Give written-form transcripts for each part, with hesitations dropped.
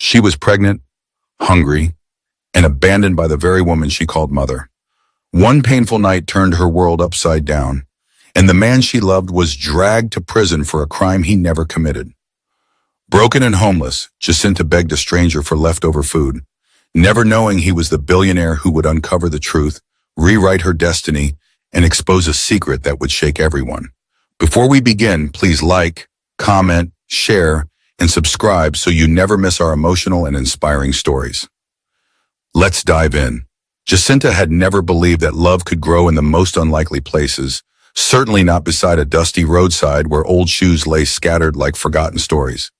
She was pregnant, hungry, and abandoned by the very woman she called mother. One painful night turned her world upside down, and the man she loved was dragged to prison for a crime he never committed. Broken and homeless, Jacinta begged a stranger for leftover food, never knowing he was the billionaire who would uncover the truth, rewrite her destiny, and expose a secret that would shake everyone. Before we begin, please like, comment, share, and subscribe so you never miss our emotional and inspiring stories. Let's dive in. Jacinta had never believed that love could grow in the most unlikely places, certainly not beside a dusty roadside where old shoes lay scattered like forgotten stories.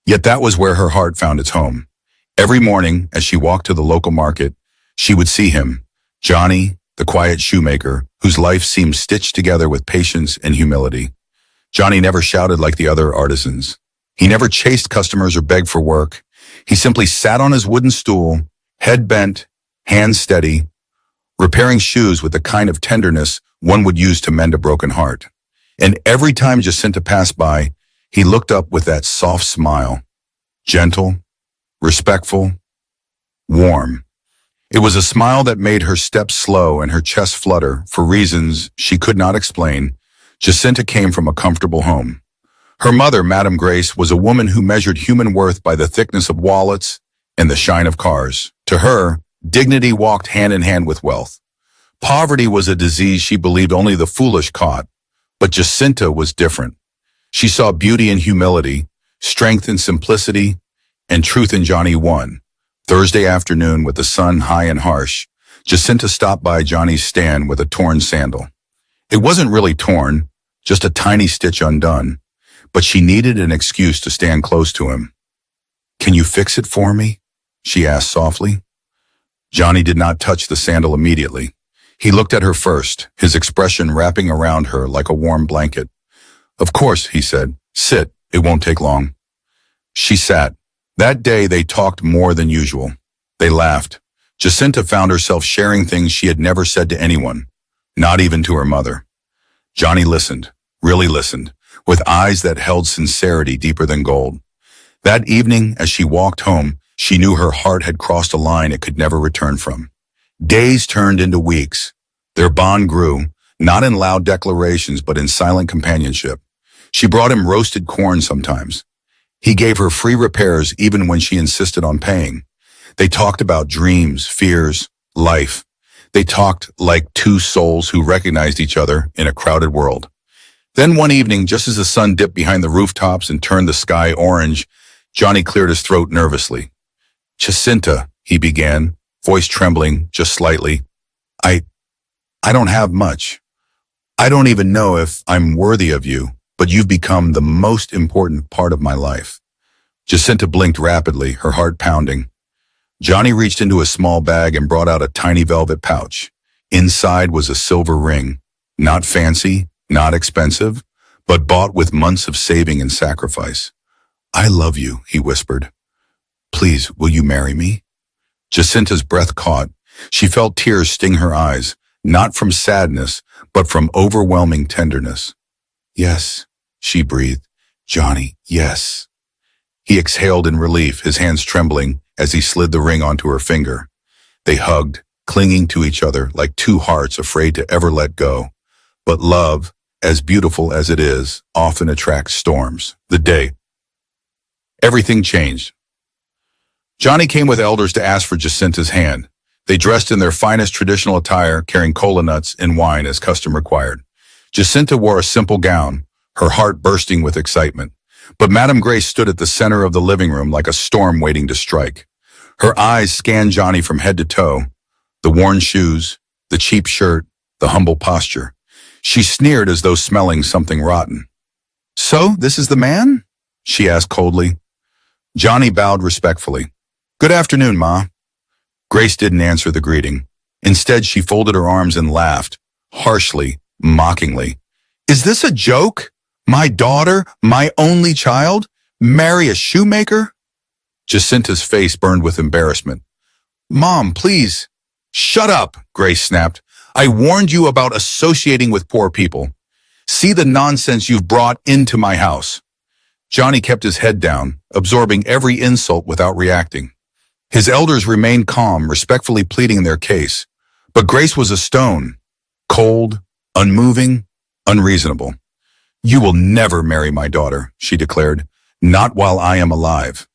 Yet that was where her heart found its home. Every morning, as she walked to the local market, she would see him, Johnny, the quiet shoemaker, whose life seemed stitched together with patience and humility. Johnny never shouted like the other artisans. He never chased customers or begged for work. He simply sat on his wooden stool, head bent, hands steady, repairing shoes with the kind of tenderness one would use to mend a broken heart. And every time Jacinta passed by, he looked up with that soft smile, gentle, respectful, warm. It was a smile that made her steps slow and her chest flutter for reasons she could not explain. Jacinta came from a comfortable home. Her mother, Madame Grace, was a woman who measured human worth by the thickness of wallets and the shine of cars. To her, dignity walked hand in hand with wealth. Poverty was a disease she believed only the foolish caught, but Jacinta was different. She saw beauty in humility, strength in simplicity, and truth in Johnny. One Thursday afternoon, with the sun high and harsh, Jacinta stopped by Johnny's stand with a torn sandal. It wasn't really torn, just a tiny stitch undone, but she needed an excuse to stand close to him. "Can you fix it for me?" she asked softly. Johnny did not touch the sandal immediately. He looked at her first, his expression wrapping around her like a warm blanket. "Of course," he said. "Sit, it won't take long." She sat. That day they talked more than usual. They laughed. Jacinta found herself sharing things she had never said to anyone, not even to her mother. Johnny listened, really listened, with eyes that held sincerity deeper than gold. That evening, as she walked home, she knew her heart had crossed a line it could never return from. Days turned into weeks. Their bond grew, not in loud declarations, but in silent companionship. She brought him roasted corn sometimes. He gave her free repairs even when she insisted on paying. They talked about dreams, fears, life. They talked like two souls who recognized each other in a crowded world. Then one evening, just as the sun dipped behind the rooftops and turned the sky orange, Johnny cleared his throat nervously. "Jacinta," he began, voice trembling just slightly. I don't have much. I don't even know if I'm worthy of you, but you've become the most important part of my life." Jacinta blinked rapidly, her heart pounding. Johnny reached into a small bag and brought out a tiny velvet pouch. Inside was a silver ring, not fancy, not expensive, but bought with months of saving and sacrifice. "I love you," he whispered. "Please, will you marry me?" Jacinta's breath caught. She felt tears sting her eyes, not from sadness, but from overwhelming tenderness. "Yes," she breathed. "Johnny, yes." He exhaled in relief, his hands trembling as he slid the ring onto her finger. They hugged, clinging to each other like two hearts afraid to ever let go. But love, as beautiful as it is, often attracts storms. The day everything changed. Johnny came with elders to ask for Jacinta's hand. They dressed in their finest traditional attire, carrying cola nuts and wine as custom required. Jacinta wore a simple gown, her heart bursting with excitement. But Madame Grace stood at the center of the living room like a storm waiting to strike. Her eyes scanned Johnny from head to toe, the worn shoes, the cheap shirt, the humble posture. She sneered as though smelling something rotten. "So, this is the man?" she asked coldly. Johnny bowed respectfully. "Good afternoon, Ma." Grace didn't answer the greeting. Instead, she folded her arms and laughed, harshly, mockingly. "Is this a joke? My daughter, my only child, marry a shoemaker?" Jacinta's face burned with embarrassment. "Mom, please." "Shut up," Grace snapped. "I warned you about associating with poor people. See the nonsense you've brought into my house." Johnny kept his head down, absorbing every insult without reacting. His elders remained calm, respectfully pleading their case. But Grace was a stone, cold, unmoving, unreasonable. "You will never marry my daughter," she declared. "Not while I am alive."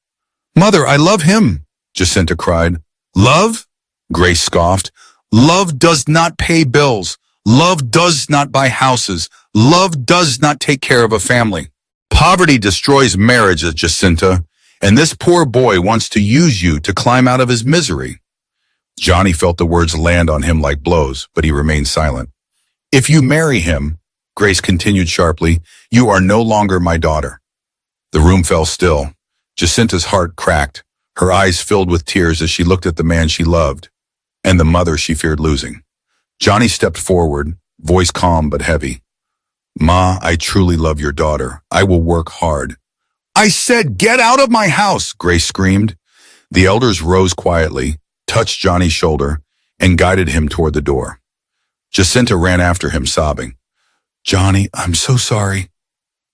"Mother, I love him," Jacinta cried. "Love?" Grace scoffed. "Love does not pay bills. Love does not buy houses. Love does not take care of a family. Poverty destroys marriage, Jacinta, and this poor boy wants to use you to climb out of his misery." Johnny felt the words land on him like blows, but he remained silent. "If you marry him," Grace continued sharply, "you are no longer my daughter." The room fell still. Jacinta's heart cracked. Her eyes filled with tears as she looked at the man she loved, and the mother she feared losing. Johnny stepped forward, voice calm but heavy. "Ma, I truly love your daughter. I will work hard." "I said, get out of my house!" Grace screamed. The elders rose quietly, touched Johnny's shoulder, and guided him toward the door. Jacinta ran after him, sobbing. "Johnny, I'm so sorry."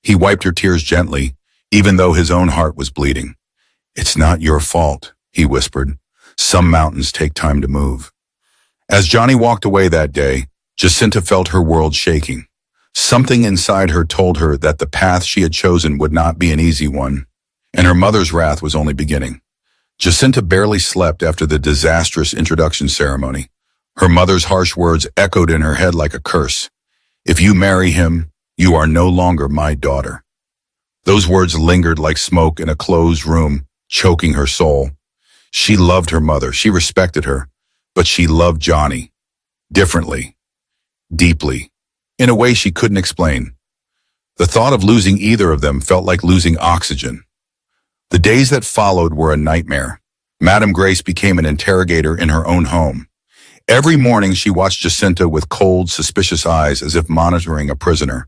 He wiped her tears gently, even though his own heart was bleeding. "It's not your fault," he whispered. "Some mountains take time to move." As Johnny walked away that day, Jacinta felt her world shaking. Something inside her told her that the path she had chosen would not be an easy one, and her mother's wrath was only beginning. Jacinta barely slept after the disastrous introduction ceremony. Her mother's harsh words echoed in her head like a curse. "If you marry him, you are no longer my daughter." Those words lingered like smoke in a closed room, choking her soul. She loved her mother, she respected her, but she loved Johnny. Differently. Deeply. In a way she couldn't explain. The thought of losing either of them felt like losing oxygen. The days that followed were a nightmare. Madame Grace became an interrogator in her own home. Every morning she watched Jacinta with cold, suspicious eyes as if monitoring a prisoner.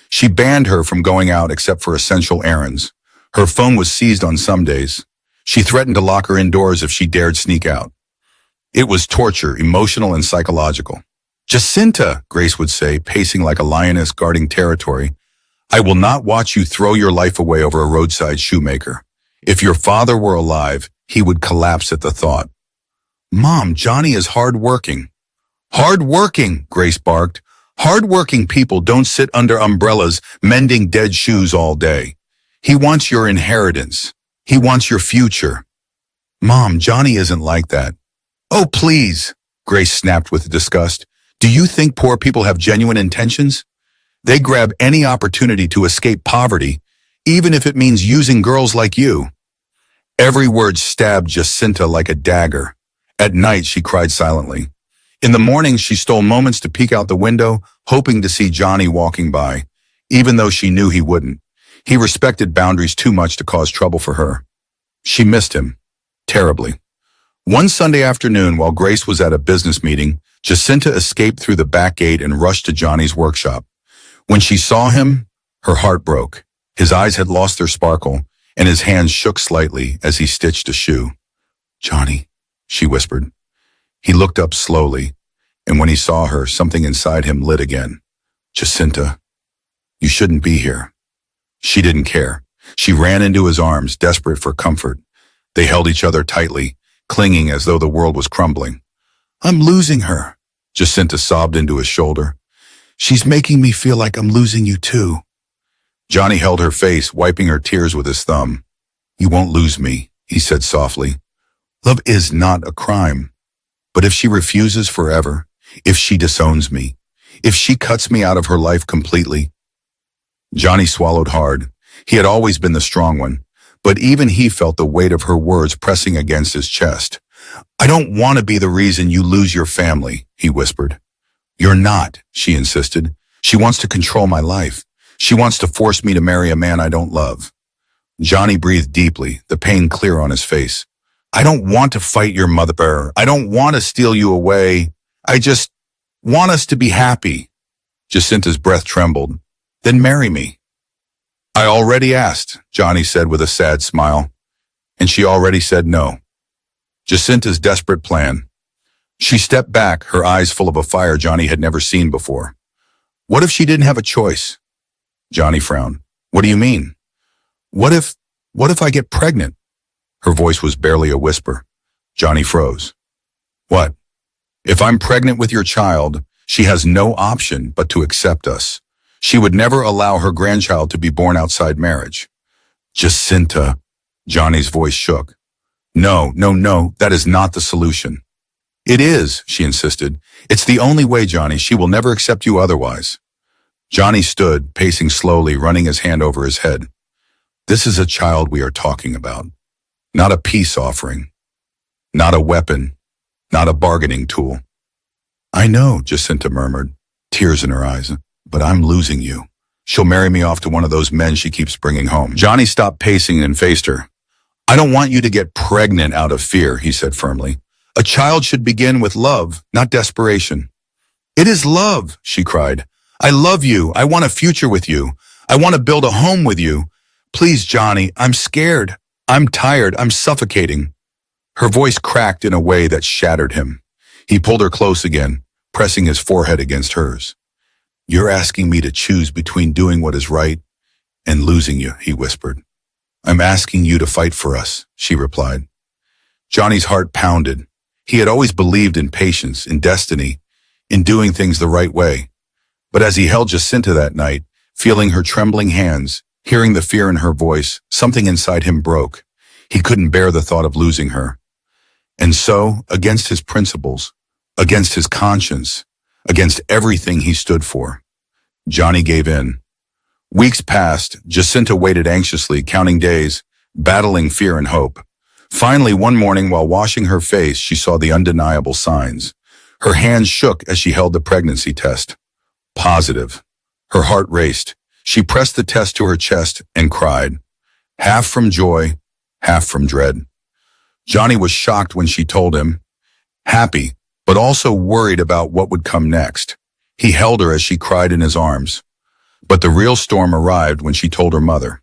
She banned her from going out except for essential errands. Her phone was seized on some days. She threatened to lock her indoors if she dared sneak out. It was torture, emotional and psychological. "Jacinta," Grace would say, pacing like a lioness guarding territory, "I will not watch you throw your life away over a roadside shoemaker. If your father were alive, he would collapse at the thought." "Mom, Johnny is hard-working." "Hard-working," Grace barked. "Hard-working people don't sit under umbrellas mending dead shoes all day. He wants your inheritance. He wants your future." "Mom, Johnny isn't like that." "Oh, please," Grace snapped with disgust. "Do you think poor people have genuine intentions? They grab any opportunity to escape poverty, even if it means using girls like you." Every word stabbed Jacinta like a dagger. At night, she cried silently. In the morning, she stole moments to peek out the window, hoping to see Johnny walking by, even though she knew he wouldn't. He respected boundaries too much to cause trouble for her. She missed him. Terribly. One Sunday afternoon, while Grace was at a business meeting, Jacinta escaped through the back gate and rushed to Johnny's workshop. When she saw him, her heart broke. His eyes had lost their sparkle, and his hands shook slightly as he stitched a shoe. "Johnny," she whispered. He looked up slowly, and when he saw her, something inside him lit again. "Jacinta, you shouldn't be here." She didn't care. She ran into his arms, desperate for comfort. They held each other tightly, clinging as though the world was crumbling. "I'm losing her," Jacinta sobbed into his shoulder. "She's making me feel like I'm losing you too." Johnny held her face, wiping her tears with his thumb. "You won't lose me," he said softly. "Love is not a crime. But if she refuses forever, if she disowns me, if she cuts me out of her life completely..." Johnny swallowed hard. He had always been the strong one, but even he felt the weight of her words pressing against his chest. "I don't want to be the reason you lose your family," he whispered. "You're not," she insisted. "She wants to control my life. She wants to force me to marry a man I don't love." Johnny breathed deeply, the pain clear on his face. "I don't want to fight your mother. I don't want to steal you away. I just want us to be happy." Jacinta's breath trembled. "Then marry me." "I already asked," Johnny said with a sad smile. "And she already said no." Jacinta's desperate plan. She stepped back, her eyes full of a fire Johnny had never seen before. "What if she didn't have a choice?" Johnny frowned. "What do you mean?" What if, what if I get pregnant? Her voice was barely a whisper. Johnny froze. What? If I'm pregnant with your child, she has no option but to accept us. She would never allow her grandchild to be born outside marriage. Jacinta, Johnny's voice shook. No, no, no, that is not the solution. It is, she insisted. It's the only way, Johnny. She will never accept you otherwise. Johnny stood, pacing slowly, running his hand over his head. This is a child we are talking about. Not a peace offering. Not a weapon. Not a bargaining tool. I know, Jacinta murmured, tears in her eyes, but I'm losing you. She'll marry me off to one of those men she keeps bringing home. Johnny stopped pacing and faced her. I don't want you to get pregnant out of fear, he said firmly. A child should begin with love, not desperation. It is love, she cried. I love you. I want a future with you. I want to build a home with you. Please, Johnny, I'm scared. I'm tired. I'm suffocating. Her voice cracked in a way that shattered him. He pulled her close again, pressing his forehead against hers. You're asking me to choose between doing what is right and losing you, he whispered. I'm asking you to fight for us, she replied. Johnny's heart pounded. He had always believed in patience, in destiny, in doing things the right way. But as he held Jacinta that night, feeling her trembling hands, hearing the fear in her voice, something inside him broke. He couldn't bear the thought of losing her. And so, against his principles, against his conscience, against everything he stood for, Johnny gave in. Weeks passed. Jacinta waited anxiously, counting days, battling fear and hope. Finally, one morning while washing her face, she saw the undeniable signs. Her hands shook as she held the pregnancy test. Positive. Her heart raced. She pressed the test to her chest and cried, half from joy, half from dread. Johnny was shocked when she told him, happy, but also worried about what would come next. He held her as she cried in his arms. But the real storm arrived when she told her mother.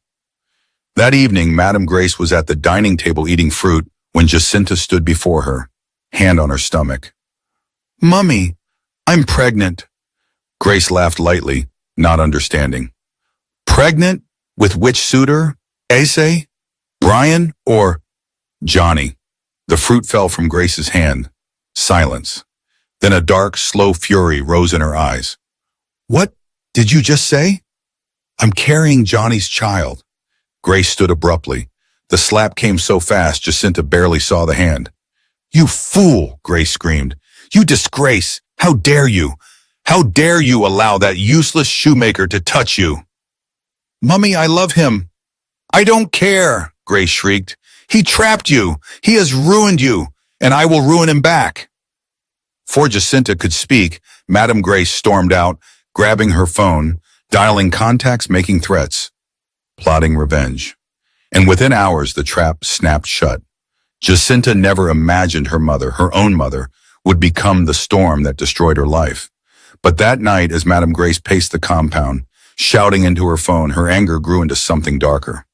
That evening, Madame Grace was at the dining table eating fruit when Jacinta stood before her, hand on her stomach. Mummy, I'm pregnant. Grace laughed lightly, not understanding. Pregnant? With which suitor? Ase? Brian? Or Johnny? The fruit fell from Grace's hand. Silence. Then a dark, slow fury rose in her eyes. What did you just say? I'm carrying Johnny's child. Grace stood abruptly. The slap came so fast, Jacinta barely saw the hand. You fool, Grace screamed. You disgrace. How dare you? How dare you allow that useless shoemaker to touch you? Mummy, I love him. I don't care, Grace shrieked. He trapped you. He has ruined you, and I will ruin him back. Before Jacinta could speak, Madame Grace stormed out, grabbing her phone, dialing contacts, making threats, plotting revenge. And within hours, the trap snapped shut. Jacinta never imagined her mother, her own mother, would become the storm that destroyed her life. But that night, as Madame Grace paced the compound, shouting into her phone, her anger grew into something darker.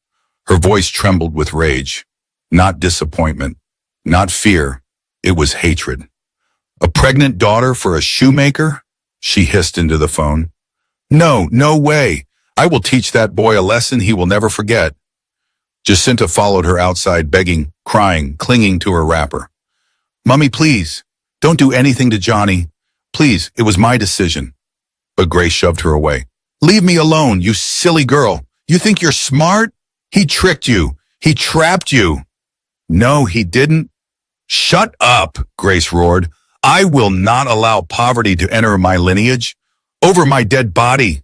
Her voice trembled with rage. Not disappointment, not fear. It was hatred. A pregnant daughter for a shoemaker? She hissed into the phone. No, no way. I will teach that boy a lesson he will never forget. Jacinta followed her outside, begging, crying, clinging to her wrapper. Mummy, please, don't do anything to Johnny. Please, it was my decision. But Grace shoved her away. Leave me alone, you silly girl. You think you're smart? He tricked you. He trapped you. No, he didn't. Shut up, Grace roared. I will not allow poverty to enter my lineage. Over my dead body.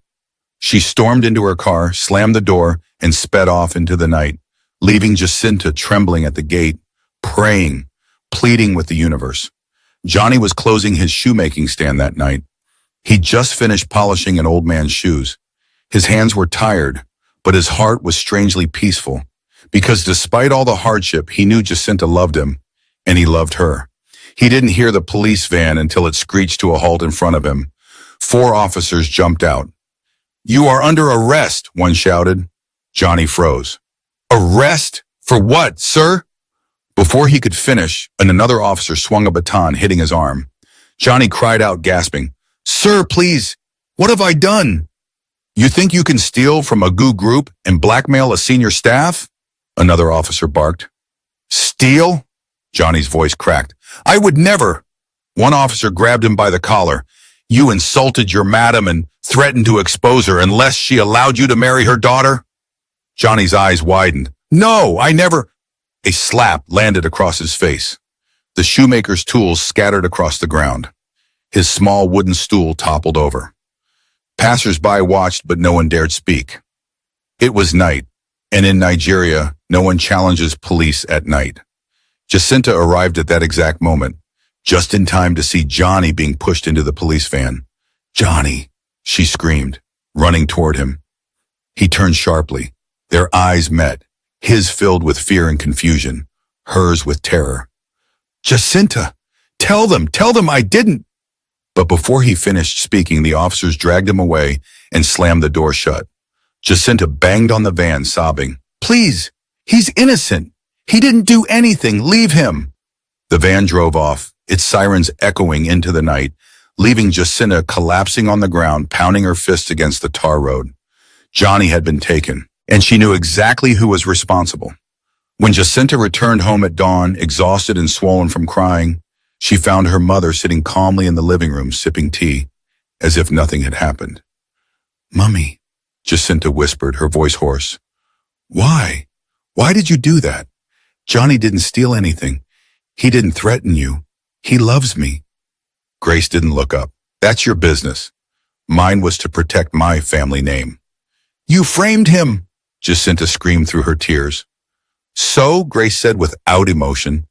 She stormed into her car, slammed the door, and sped off into the night, leaving Jacinta trembling at the gate, praying, pleading with the universe. Johnny was closing his shoemaking stand that night. He'd just finished polishing an old man's shoes. His hands were tired, but his heart was strangely peaceful, because despite all the hardship, he knew Jacinta loved him, and he loved her. He didn't hear the police van until it screeched to a halt in front of him. 4 officers jumped out. You are under arrest, one shouted. Johnny froze. Arrest? For what, sir? Before he could finish, another officer swung a baton, hitting his arm. Johnny cried out, gasping, Sir, please, what have I done? You think you can steal from a goo group and blackmail a senior staff? Another officer barked. Steal? Johnny's voice cracked. I would never. One officer grabbed him by the collar. You insulted your madam and threatened to expose her unless she allowed you to marry her daughter? Johnny's eyes widened. No, I never. A slap landed across his face. The shoemaker's tools scattered across the ground. His small wooden stool toppled over. Passers-by watched, but no one dared speak. It was night, and in Nigeria, no one challenges police at night. Jacinta arrived at that exact moment, just in time to see Johnny being pushed into the police van. Johnny, she screamed, running toward him. He turned sharply. Their eyes met, his filled with fear and confusion, hers with terror. Jacinta, tell them I didn't. But before he finished speaking, the officers dragged him away and slammed the door shut. Jacinta banged on the van, sobbing, Please, he's innocent. He didn't do anything. Leave him. The van drove off, its sirens echoing into the night, leaving Jacinta collapsing on the ground, pounding her fists against the tar road. Johnny had been taken, and she knew exactly who was responsible. When Jacinta returned home at dawn, exhausted and swollen from crying, she found her mother sitting calmly in the living room sipping tea, as if nothing had happened. Mummy, Jacinta whispered, her voice hoarse. Why? Why did you do that? Johnny didn't steal anything. He didn't threaten you. He loves me. Grace didn't look up. That's your business. Mine was to protect my family name. You framed him, Jacinta screamed through her tears. So, Grace said without emotion,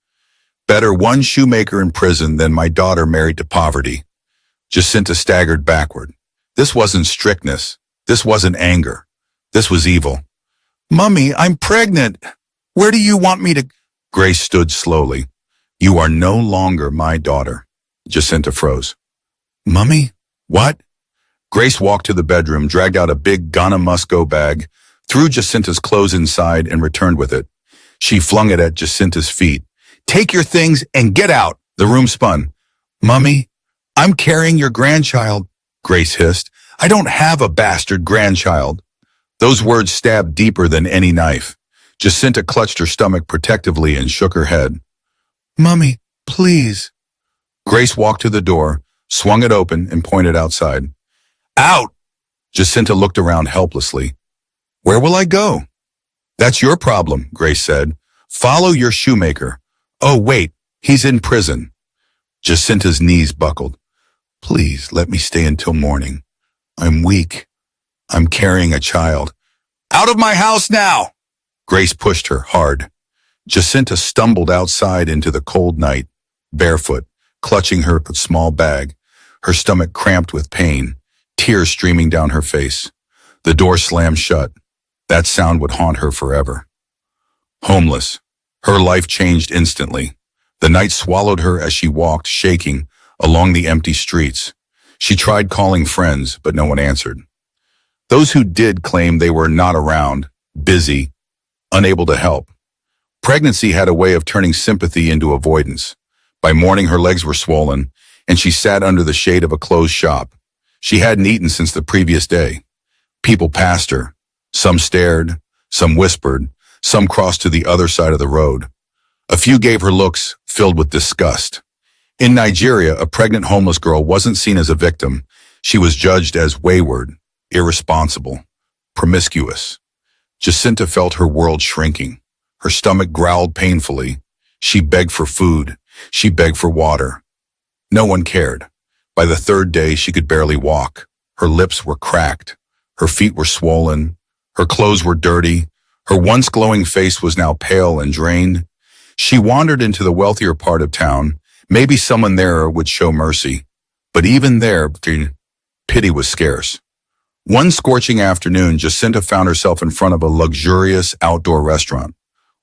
better one shoemaker in prison than my daughter married to poverty. Jacinta staggered backward. This wasn't strictness. This wasn't anger. This was evil. Mummy, I'm pregnant. Where do you want me to? Grace stood slowly. You are no longer my daughter. Jacinta froze. Mummy? What? Grace walked to the bedroom, dragged out a big Ghana Musco bag, threw Jacinta's clothes inside, and returned with it. She flung it at Jacinta's feet. Take your things and get out. The room spun. Mummy, I'm carrying your grandchild, Grace hissed. I don't have a bastard grandchild. Those words stabbed deeper than any knife. Jacinta clutched her stomach protectively and shook her head. Mummy, please. Grace walked to the door, swung it open, and pointed outside. Out! Jacinta looked around helplessly. Where will I go? That's your problem, Grace said. Follow your shoemaker. Oh, wait, he's in prison. Jacinta's knees buckled. Please let me stay until morning. I'm weak. I'm carrying a child. Out of my house now! Grace pushed her hard. Jacinta stumbled outside into the cold night, barefoot, clutching her small bag, her stomach cramped with pain, tears streaming down her face. The door slammed shut. That sound would haunt her forever. Homeless. Her life changed instantly. The night swallowed her as she walked, shaking, along the empty streets. She tried calling friends, but no one answered. Those who did claimed they were not around, busy, unable to help. Pregnancy had a way of turning sympathy into avoidance. By morning, her legs were swollen, and she sat under the shade of a closed shop. She hadn't eaten since the previous day. People passed her. Some stared, some whispered, some crossed to the other side of the road. A few gave her looks filled with disgust. In Nigeria, a pregnant homeless girl wasn't seen as a victim. She was judged as wayward, irresponsible, promiscuous. Jacinta felt her world shrinking. Her stomach growled painfully. She begged for food. She begged for water. No one cared. By the third day, she could barely walk. Her lips were cracked. Her feet were swollen. Her clothes were dirty. Her once glowing face was now pale and drained. She wandered into the wealthier part of town. Maybe someone there would show mercy. But even there, pity was scarce. One scorching afternoon, Jacinta found herself in front of a luxurious outdoor restaurant.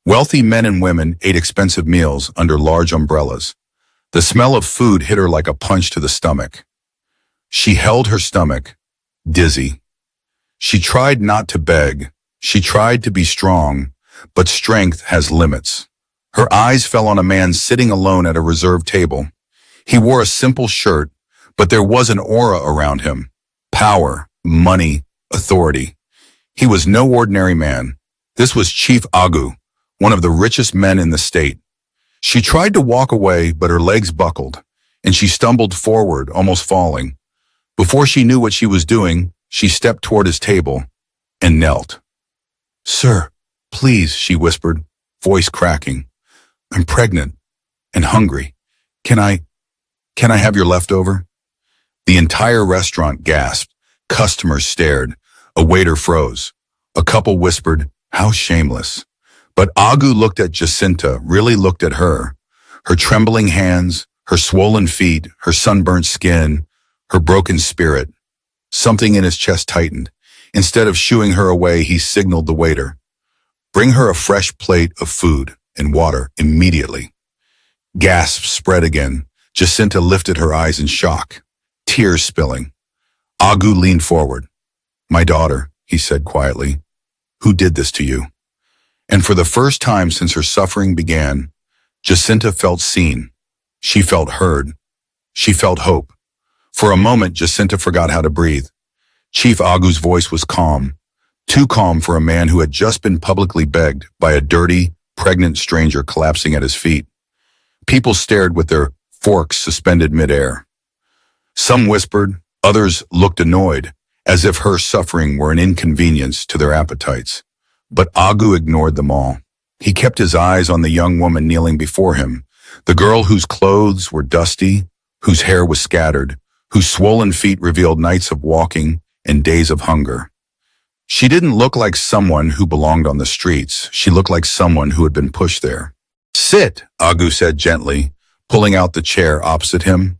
Wealthy men and women ate expensive meals under large umbrellas. The smell of food hit her like a punch to the stomach. She held her stomach, dizzy. She tried not to beg. She tried to be strong, but strength has limits. Her eyes fell on a man sitting alone at a reserved table. He wore a simple shirt, but there was an aura around him. Power, money, authority. He was no ordinary man. This was Chief Agu, one of the richest men in the state. She tried to walk away, but her legs buckled, and she stumbled forward, almost falling. Before she knew what she was doing, she stepped toward his table and knelt. "Sir, please," she whispered, voice cracking. "I'm pregnant and hungry. Can I have your leftover?" The entire restaurant gasped. Customers stared. A waiter froze. A couple whispered, "How shameless." But Agu looked at Jacinta, really looked at her. Her trembling hands, her swollen feet, her sunburnt skin, her broken spirit. Something in his chest tightened. Instead of shooing her away, he signaled the waiter. "Bring her a fresh plate of food and water immediately." Gasps spread again. Jacinta lifted her eyes in shock, tears spilling. Agu leaned forward. "My daughter," he said quietly. "Who did this to you?" And for the first time since her suffering began, Jacinta felt seen. She felt heard. She felt hope. For a moment, Jacinta forgot how to breathe. Chief Agu's voice was calm, too calm for a man who had just been publicly begged by a dirty, pregnant stranger collapsing at his feet. People stared with their forks suspended midair. Some whispered, others looked annoyed, as if her suffering were an inconvenience to their appetites. But Agu ignored them all. He kept his eyes on the young woman kneeling before him, the girl whose clothes were dusty, whose hair was scattered, whose swollen feet revealed nights of walking and days of hunger. She didn't look like someone who belonged on the streets. She looked like someone who had been pushed there. "Sit," Agu said gently, pulling out the chair opposite him.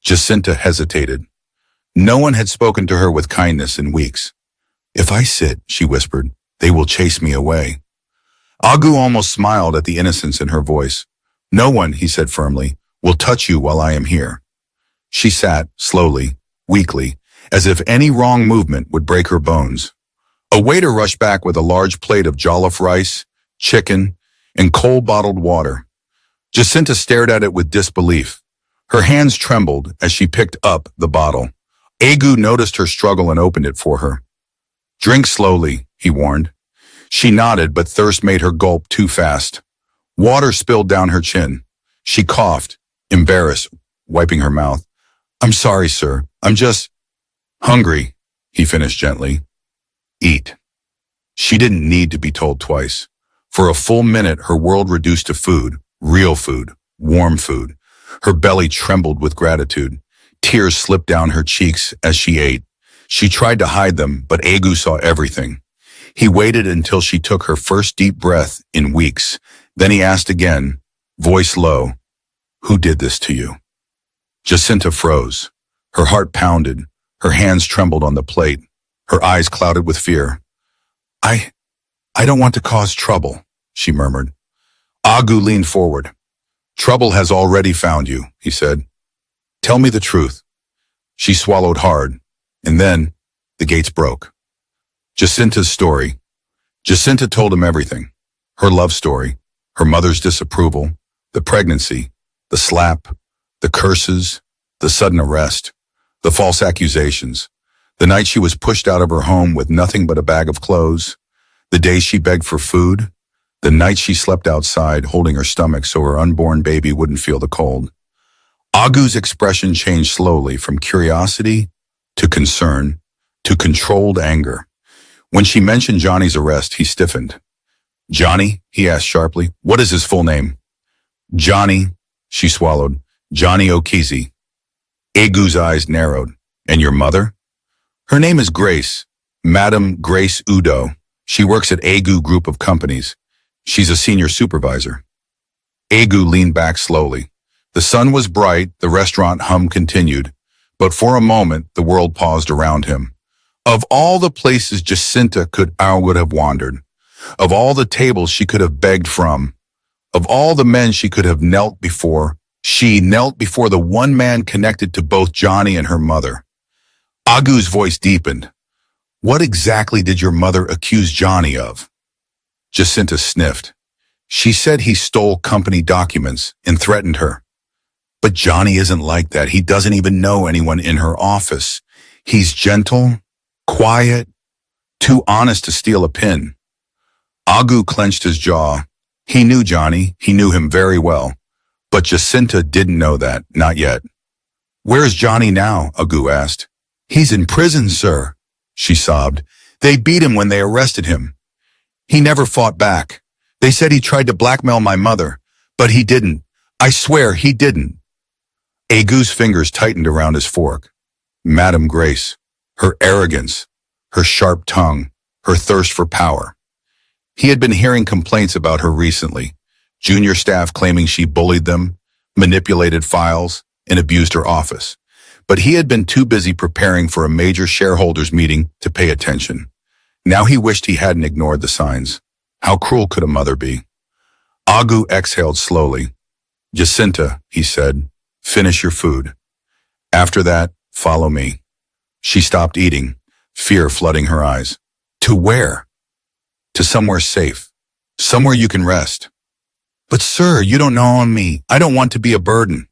Jacinta hesitated. No one had spoken to her with kindness in weeks. "If I sit," she whispered, "they will chase me away." Agu almost smiled at the innocence in her voice. "No one," he said firmly, "will touch you while I am here." She sat, slowly, weakly, as if any wrong movement would break her bones. A waiter rushed back with a large plate of jollof rice, chicken, and cold bottled water. Jacinta stared at it with disbelief. Her hands trembled as she picked up the bottle. Agu noticed her struggle and opened it for her. "Drink slowly," he warned. She nodded, but thirst made her gulp too fast. Water spilled down her chin. She coughed, embarrassed, wiping her mouth. "I'm sorry, sir. I'm just hungry," he finished gently. "Eat." She didn't need to be told twice. For a full minute, her world reduced to food, real food, warm food. Her belly trembled with gratitude. Tears slipped down her cheeks as she ate. She tried to hide them, but Agu saw everything. He waited until she took her first deep breath in weeks. Then he asked again, voice low, "Who did this to you?" Jacinta froze. Her heart pounded. Her hands trembled on the plate. Her eyes clouded with fear. I don't want to cause trouble," she murmured. Agu leaned forward. "Trouble has already found you," he said. "Tell me the truth." She swallowed hard, and then the gates broke. Jacinta's story. Jacinta told him everything. Her love story, her mother's disapproval, the pregnancy, the slap, the curses, the sudden arrest, the false accusations, the night she was pushed out of her home with nothing but a bag of clothes, the day she begged for food, the night she slept outside holding her stomach so her unborn baby wouldn't feel the cold. Agu's expression changed slowly from curiosity to concern to controlled anger. When she mentioned Johnny's arrest, he stiffened. "Johnny?" he asked sharply. "What is his full name?" "Johnny," she swallowed. "Johnny Okizi." Agu's eyes narrowed. "And your mother?" "Her name is Grace, Madam Grace Udo. She works at Agu Group of Companies. She's a senior supervisor." Agu leaned back slowly. The sun was bright, the restaurant hum continued, but for a moment the world paused around him. Of all the places Jacinta would have wandered, of all the tables she could have begged from, of all the men she could have knelt before, she knelt before the one man connected to both Johnny and her mother. Agu's voice deepened. "What exactly did your mother accuse Johnny of?" Jacinta sniffed. "She said he stole company documents and threatened her." "But Johnny isn't like that. He doesn't even know anyone in her office. He's gentle, quiet, too honest to steal a pin. Agu clenched his jaw. He knew Johnny, he knew him very well. But Jacinta didn't know that, not yet. Where's Johnny now? Agu asked. He's in prison, sir, she sobbed. They beat him when they arrested him. He never fought back. They said he tried to blackmail my mother, but he didn't. I swear he didn't. Agu's fingers tightened around his fork. Madame Grace, her arrogance, her sharp tongue, her thirst for power. He had been hearing complaints about her recently, junior staff claiming she bullied them, manipulated files, and abused her office. But he had been too busy preparing for a major shareholders meeting to pay attention. Now he wished he hadn't ignored the signs. How cruel could a mother be? Agu exhaled slowly. Jacinta, he said, finish your food. After that, follow me. She stopped eating, fear flooding her eyes. To where? To somewhere safe. Somewhere you can rest. But sir, you don't know me. I don't want to be a burden.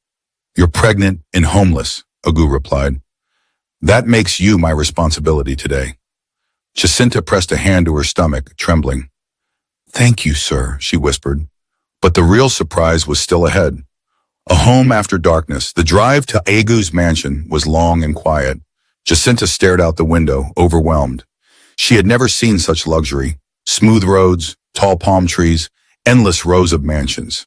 You're pregnant and homeless, Agu replied. That makes you my responsibility today. Jacinta pressed a hand to her stomach, trembling. Thank you, sir, she whispered. But the real surprise was still ahead. A home after darkness, the drive to Agu's mansion was long and quiet. Jacinta stared out the window, overwhelmed. She had never seen such luxury. Smooth roads, tall palm trees, endless rows of mansions.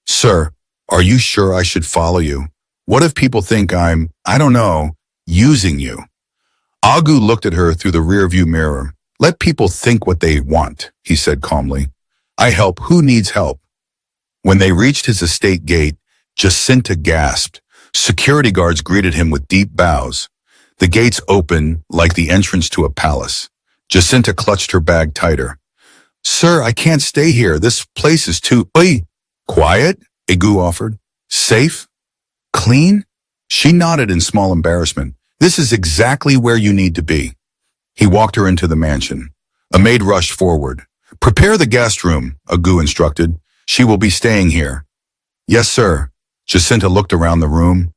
Sir, are you sure I should follow you? What if people think I'm, I don't know, using you? Agu looked at her through the rearview mirror. Let people think what they want, he said calmly. I help who needs help. When they reached his estate gate, Jacinta gasped. Security guards greeted him with deep bows. The gates opened like the entrance to a palace. Jacinta clutched her bag tighter. Sir, I can't stay here. This place is too... Quiet, Agu offered. Safe? Clean? She nodded in small embarrassment. This is exactly where you need to be. He walked her into the mansion. A maid rushed forward. Prepare the guest room, Agu instructed. She will be staying here. Yes, sir. Jacinta looked around the room.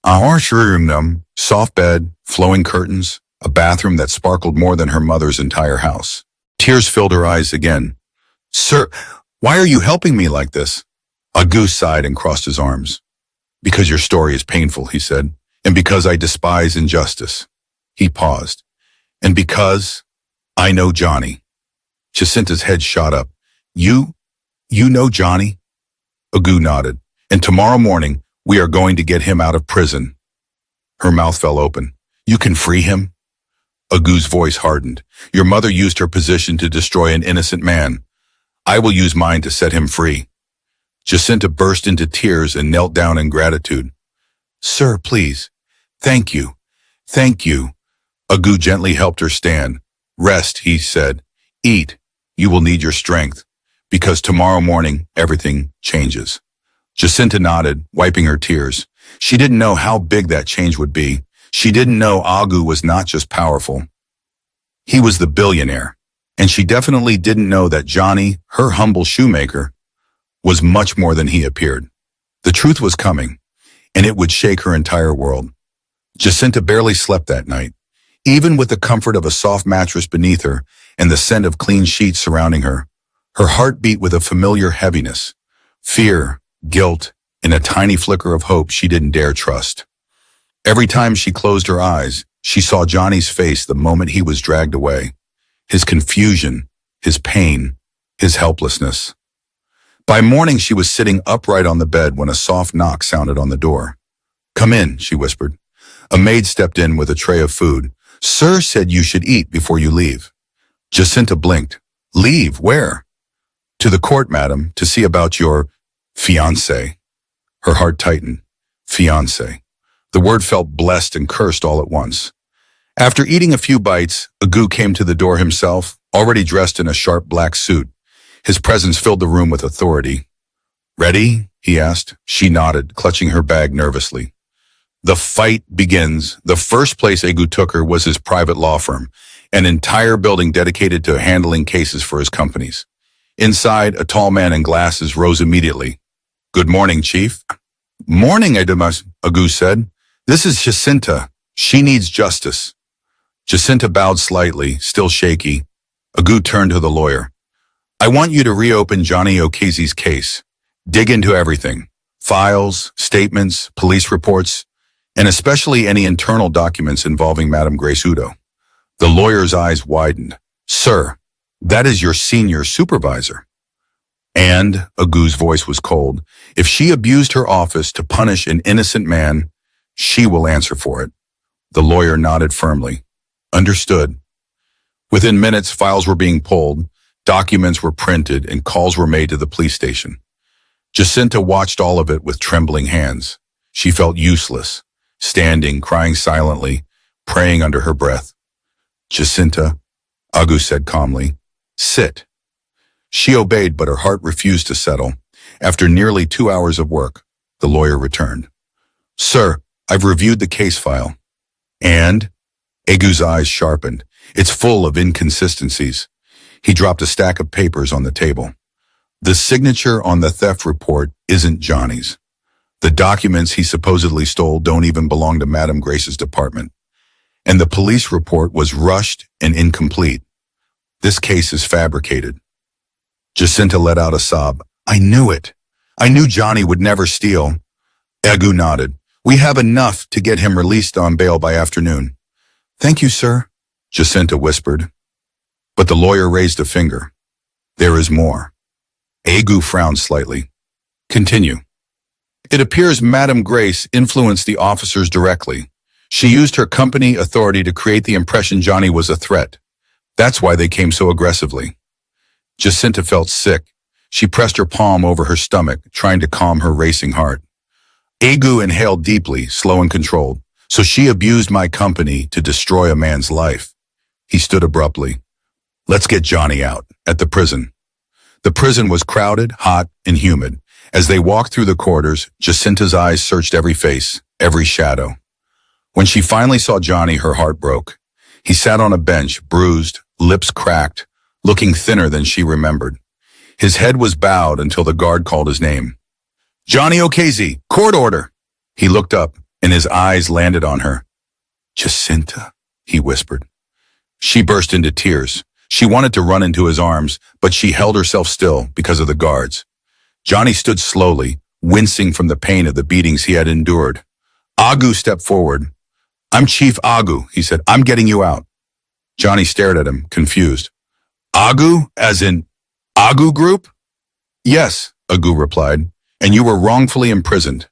A harsh room, soft bed, flowing curtains, a bathroom that sparkled more than her mother's entire house. Tears filled her eyes again. Sir, why are you helping me like this? Agu sighed and crossed his arms. Because your story is painful, he said, and because I despise injustice. He paused. And because I know Johnny. Jacinta's head shot up. You know Johnny? Agu nodded. And tomorrow morning, we are going to get him out of prison. Her mouth fell open. You can free him? Agu's voice hardened. Your mother used her position to destroy an innocent man. I will use mine to set him free. Jacinta burst into tears and knelt down in gratitude. Sir, please. Thank you. Thank you. Agu gently helped her stand. Rest, he said. Eat. You will need your strength. Because tomorrow morning, everything changes. Jacinta nodded, wiping her tears. She didn't know how big that change would be. She didn't know Agu was not just powerful. He was the billionaire. And she definitely didn't know that Johnny, her humble shoemaker, was much more than he appeared. The truth was coming, and it would shake her entire world. Jacinta barely slept that night. Even with the comfort of a soft mattress beneath her and the scent of clean sheets surrounding her, her heart beat with a familiar heaviness. Fear, guilt, and a tiny flicker of hope she didn't dare trust. Every time she closed her eyes, she saw Johnny's face the moment he was dragged away. His confusion, his pain, his helplessness. By morning, she was sitting upright on the bed when a soft knock sounded on the door. Come in, she whispered. A maid stepped in with a tray of food. Sir said you should eat before you leave. Jacinta blinked. Leave? Where? To the court, madam, to see about your fiancé. Her heart tightened. Fiancé. The word felt blessed and cursed all at once. After eating a few bites, Agu came to the door himself, already dressed in a sharp black suit. His presence filled the room with authority. Ready? He asked. She nodded, clutching her bag nervously. The fight begins. The first place Agu took her was his private law firm, an entire building dedicated to handling cases for his companies. Inside, a tall man in glasses rose immediately. Good morning, Chief. Morning, Agu said. This is Jacinta. She needs justice. Jacinta bowed slightly, still shaky. Agu turned to the lawyer. I want you to reopen Johnny O'Casey's case. Dig into everything. Files, statements, police reports, and especially any internal documents involving Madame Grace Udo. The lawyer's eyes widened. Sir, that is your senior supervisor. And, Agu's voice was cold, if she abused her office to punish an innocent man, she will answer for it. The lawyer nodded firmly. Understood. Within minutes, files were being pulled, documents were printed, and calls were made to the police station. Jacinta watched all of it with trembling hands. She felt useless, standing, crying silently, praying under her breath. Jacinta, Agu said calmly, sit. She obeyed, but her heart refused to settle. After nearly 2 hours of work, the lawyer returned. Sir, I've reviewed the case file. And? Agu's eyes sharpened. It's full of inconsistencies. He dropped a stack of papers on the table. The signature on the theft report isn't Johnny's. The documents he supposedly stole don't even belong to Madame Grace's department. And the police report was rushed and incomplete. This case is fabricated. Jacinta let out a sob. I knew it. I knew Johnny would never steal. Agu nodded. We have enough to get him released on bail by afternoon. Thank you, sir, Jacinta whispered. But the lawyer raised a finger. There is more. Agu frowned slightly. Continue. It appears Madame Grace influenced the officers directly. She used her company authority to create the impression Johnny was a threat. That's why they came so aggressively. Jacinta felt sick. She pressed her palm over her stomach, trying to calm her racing heart. Agu inhaled deeply, slow and controlled. So she abused my company to destroy a man's life. He stood abruptly. Let's get Johnny out, at the prison. The prison was crowded, hot, and humid. As they walked through the corridors, Jacinta's eyes searched every face, every shadow. When she finally saw Johnny, her heart broke. He sat on a bench, bruised, lips cracked, looking thinner than she remembered. His head was bowed until the guard called his name. Johnny O'Casey, court order. He looked up, and his eyes landed on her. Jacinta, he whispered. She burst into tears. She wanted to run into his arms, but she held herself still because of the guards. Johnny stood slowly, wincing from the pain of the beatings he had endured. Agu stepped forward. I'm Chief Agu, he said. I'm getting you out. Johnny stared at him, confused. Agu, as in Agu Group? Yes, Agu replied, and you were wrongfully imprisoned.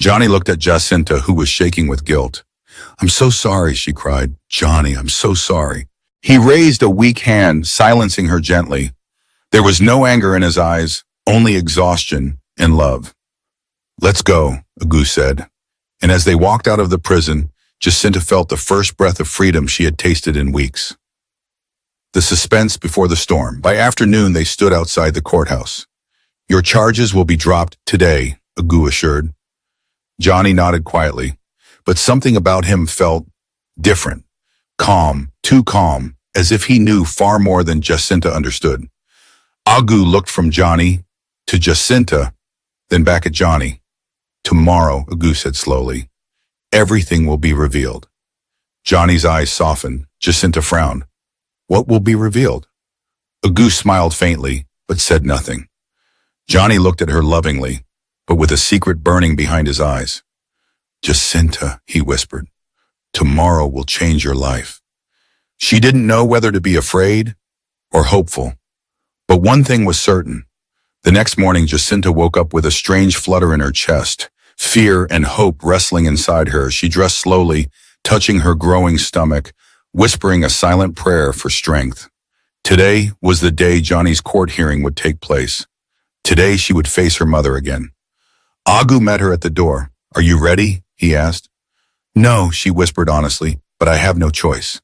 Johnny looked at Jacinta, who was shaking with guilt. I'm so sorry, she cried. Johnny, I'm so sorry. He raised a weak hand, silencing her gently. There was no anger in his eyes, only exhaustion and love. Let's go, Agu said. And as they walked out of the prison, Jacinta felt the first breath of freedom she had tasted in weeks. The suspense before the storm. By afternoon, they stood outside the courthouse. Your charges will be dropped today, Agu assured. Johnny nodded quietly, but something about him felt different, calm, too calm, as if he knew far more than Jacinta understood. Agu looked from Johnny to Jacinta, then back at Johnny. Tomorrow, Agu said slowly, everything will be revealed. Johnny's eyes softened. Jacinta frowned. What will be revealed? Agu smiled faintly, but said nothing. Johnny looked at her lovingly, but with a secret burning behind his eyes. Jacinta, he whispered, tomorrow will change your life. She didn't know whether to be afraid or hopeful. But one thing was certain. The next morning, Jacinta woke up with a strange flutter in her chest, fear and hope wrestling inside her. She dressed slowly, touching her growing stomach, whispering a silent prayer for strength. Today was the day Johnny's court hearing would take place. Today she would face her mother again. Agu met her at the door. Are you ready? He asked. No, she whispered honestly, but I have no choice.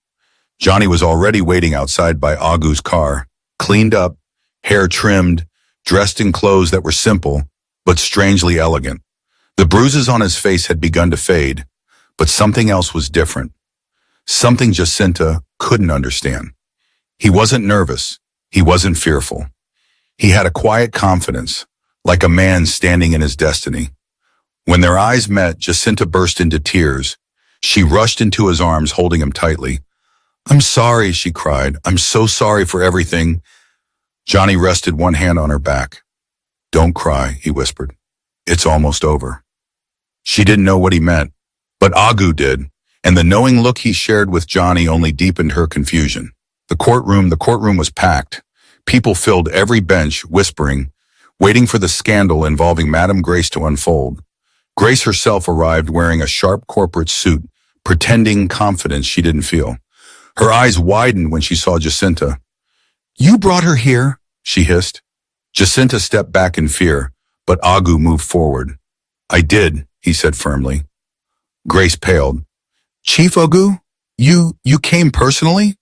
Johnny was already waiting outside by Agu's car, cleaned up, hair trimmed, dressed in clothes that were simple, but strangely elegant. The bruises on his face had begun to fade, but something else was different. Something Jacinta couldn't understand. He wasn't nervous. He wasn't fearful. He had a quiet confidence, like a man standing in his destiny. When their eyes met, Jacinta burst into tears. She rushed into his arms, holding him tightly. I'm sorry, she cried. I'm so sorry for everything. Johnny rested one hand on her back. Don't cry, he whispered. It's almost over. She didn't know what he meant, but Agu did, and the knowing look he shared with Johnny only deepened her confusion. The courtroom was packed. People filled every bench, whispering, waiting for the scandal involving Madame Grace to unfold. Grace herself arrived wearing a sharp corporate suit, pretending confidence she didn't feel. Her eyes widened when she saw Jacinta. You brought her here, she hissed. Jacinta stepped back in fear, but Agu moved forward. I did, he said firmly. Grace paled. Chief Agu, you came personally?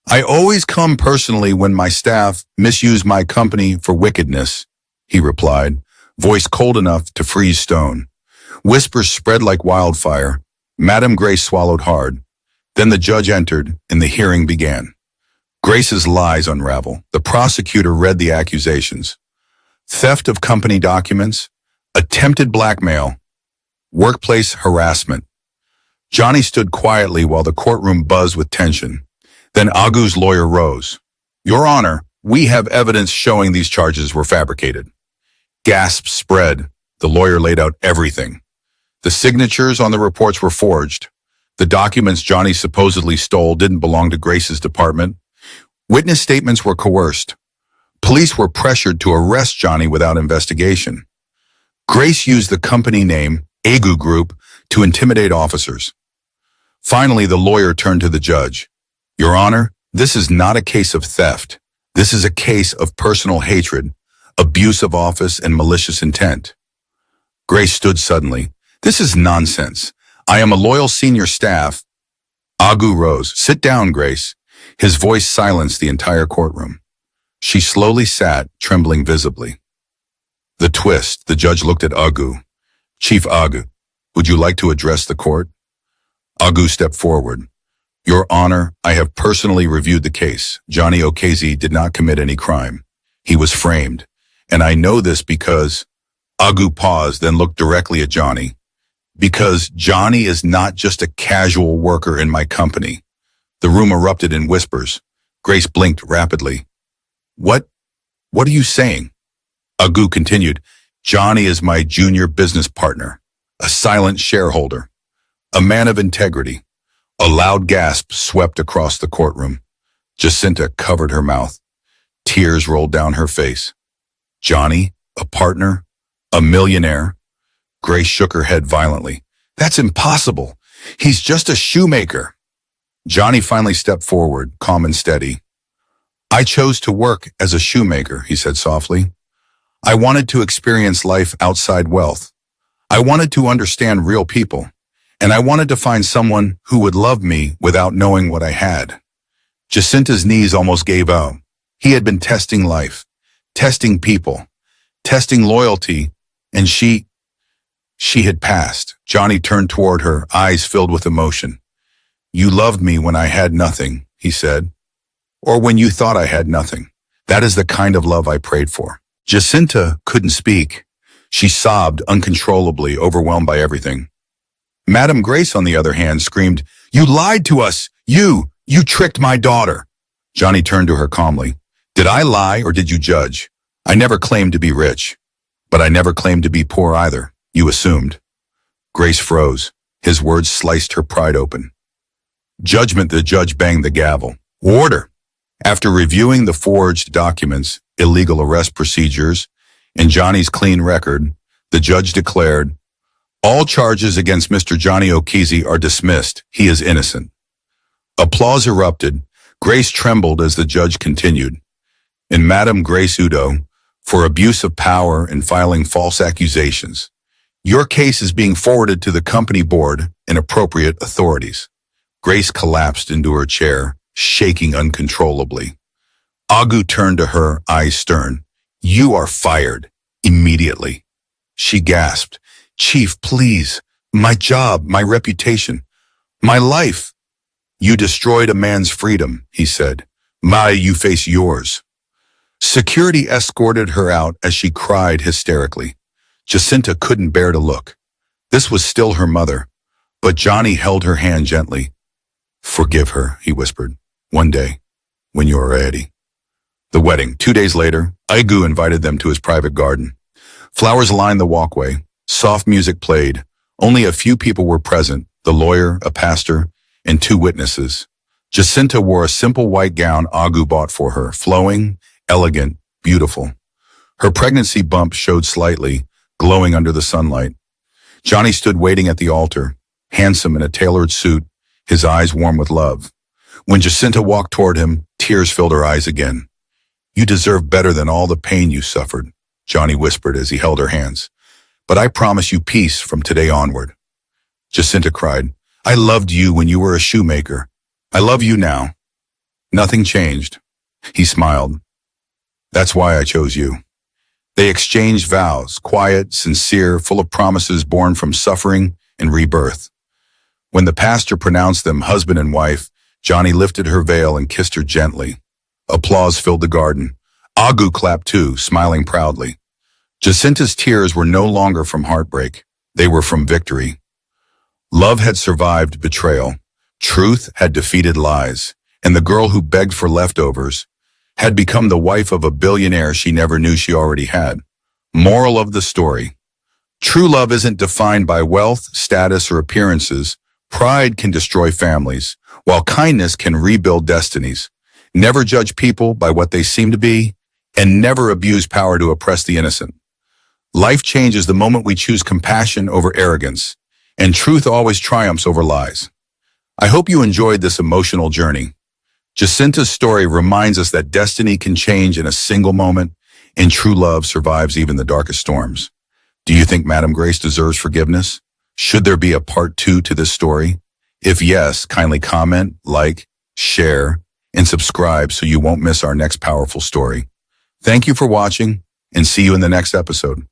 I always come personally when my staff misuse my company for wickedness, he replied, voice cold enough to freeze stone. Whispers spread like wildfire. Madame Grace swallowed hard. Then the judge entered, and the hearing began. Grace's lies unravel. The prosecutor read the accusations. Theft of company documents, attempted blackmail, workplace harassment. Johnny stood quietly while the courtroom buzzed with tension. Then Agu's lawyer rose. Your Honor, we have evidence showing these charges were fabricated. Gasps spread. The lawyer laid out everything. The signatures on the reports were forged. The documents Johnny supposedly stole didn't belong to Grace's department. Witness statements were coerced. Police were pressured to arrest Johnny without investigation. Grace used the company name, Agu Group, to intimidate officers. Finally, the lawyer turned to the judge. Your Honor, this is not a case of theft. This is a case of personal hatred, abuse of office, and malicious intent. Grace stood suddenly. This is nonsense. I am a loyal senior staff. Agu rose. Sit down, Grace. His voice silenced the entire courtroom. She slowly sat, trembling visibly. The twist, the judge looked at Agu. Chief Agu, would you like to address the court? Agu stepped forward. Your Honor, I have personally reviewed the case. Johnny Okezie did not commit any crime. He was framed. And I know this because... Agu paused, then looked directly at Johnny. Because Johnny is not just a casual worker in my company. The room erupted in whispers. Grace blinked rapidly. What are you saying? Agu continued. Johnny is my junior business partner, a silent shareholder, a man of integrity. A loud gasp swept across the courtroom. Jacinta covered her mouth. Tears rolled down her face. Johnny, a partner, a millionaire. Grace shook her head violently. That's impossible. He's just a shoemaker. Johnny finally stepped forward, calm and steady. I chose to work as a shoemaker, he said softly. I wanted to experience life outside wealth. I wanted to understand real people. And I wanted to find someone who would love me without knowing what I had. Jacinta's knees almost gave out. He had been testing life, testing people, testing loyalty, and she had passed. Johnny turned toward her, eyes filled with emotion. You loved me when I had nothing, he said. Or when you thought I had nothing. That is the kind of love I prayed for. Jacinta couldn't speak. She sobbed uncontrollably, overwhelmed by everything. Madame Grace, on the other hand, screamed, You lied to us! You tricked my daughter! Johnny turned to her calmly. Did I lie or did you judge? I never claimed to be rich. But I never claimed to be poor either. You assumed. Grace froze. His words sliced her pride open. Judgment, the judge banged the gavel. Order! After reviewing the forged documents, illegal arrest procedures, and Johnny's clean record, the judge declared, all charges against Mr. Johnny Okezie are dismissed. He is innocent. Applause erupted. Grace trembled as the judge continued. In Madame Grace Udo, for abuse of power and filing false accusations, your case is being forwarded to the company board and appropriate authorities. Grace collapsed into her chair, shaking uncontrollably. Agu turned to her, eyes stern. You are fired. Immediately. She gasped. Chief, please. My job, my reputation, my life. You destroyed a man's freedom, he said. You face yours. Security escorted her out as she cried hysterically. Jacinta couldn't bear to look. This was still her mother, but Johnny held her hand gently. Forgive her, he whispered. One day, when you are ready. The wedding. 2 days later, Aigu invited them to his private garden. Flowers lined the walkway. Soft music played. Only a few people were present, the lawyer, a pastor, and 2 witnesses. Jacinta wore a simple white gown Agu bought for her, flowing, elegant, beautiful. Her pregnancy bump showed slightly, glowing under the sunlight. Johnny stood waiting at the altar, handsome in a tailored suit, his eyes warm with love. When Jacinta walked toward him, tears filled her eyes again. You deserve better than all the pain you suffered, Johnny whispered as he held her hands. But I promise you peace from today onward. Jacinta cried, I loved you when you were a shoemaker. I love you now. Nothing changed. He smiled. That's why I chose you. They exchanged vows, quiet, sincere, full of promises born from suffering and rebirth. When the pastor pronounced them husband and wife, Johnny lifted her veil and kissed her gently. Applause filled the garden. Agu clapped too, smiling proudly. Jacinta's tears were no longer from heartbreak. They were from victory. Love had survived betrayal. Truth had defeated lies. And the girl who begged for leftovers had become the wife of a billionaire she never knew she already had. Moral of the story. True love isn't defined by wealth, status, or appearances. Pride can destroy families, while kindness can rebuild destinies. Never judge people by what they seem to be, and never abuse power to oppress the innocent. Life changes the moment we choose compassion over arrogance, and truth always triumphs over lies. I hope you enjoyed this emotional journey. Jacinta's story reminds us that destiny can change in a single moment, and true love survives even the darkest storms. Do you think Madame Grace deserves forgiveness? Should there be a part 2 to this story? If yes, kindly comment, like, share, and subscribe so you won't miss our next powerful story. Thank you for watching, and see you in the next episode.